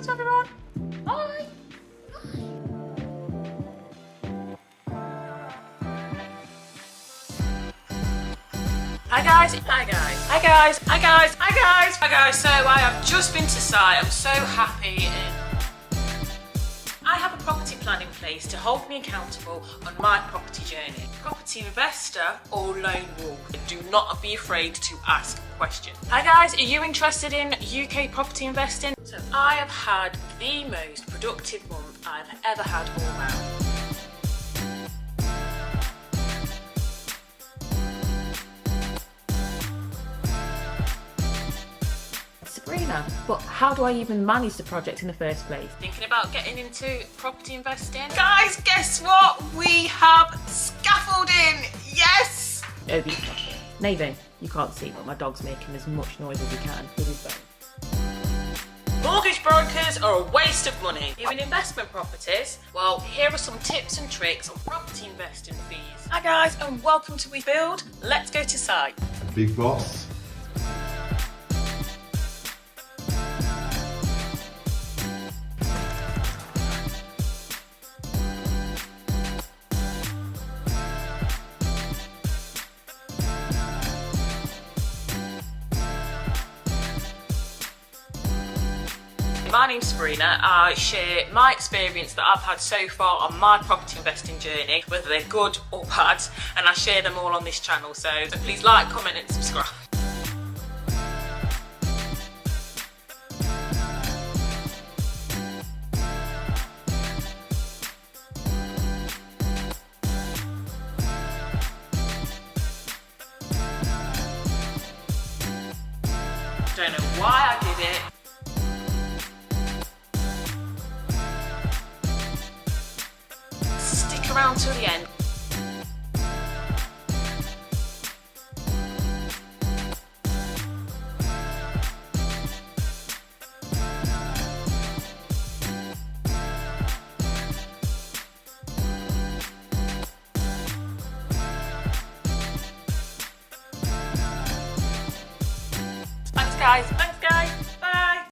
to everyone. Bye. Hi guys, hi guys, hi guys, hi guys, hi guys, hi guys. So I have just been to site. I'm so happy. I have a property plan in place to hold me accountable on my property journey. Property investor or lone wolf? Do not be afraid to ask questions. Hi guys, are you interested in UK property investing? So I have had the most productive month I've ever had all round. Sabrina, but how do I even manage the project in the first place? Thinking about getting into property investing? Guys, guess what? We have scaffolding! Yes! Obi, Nathan, you can't see, but my dog's making as much noise as he can with his bone. Mortgage brokers are a waste of money. Even investment properties? Well, here are some tips and tricks on property investing fees. Hi guys, and welcome to We Build. Let's go to site. Big boss. My name's Sabrina. I share my experience that I've had so far on my property investing journey, whether they're good or bad, and I share them all on this channel, so please like, comment and subscribe. Don't know why I did it. Stick around till the end. Thanks guys.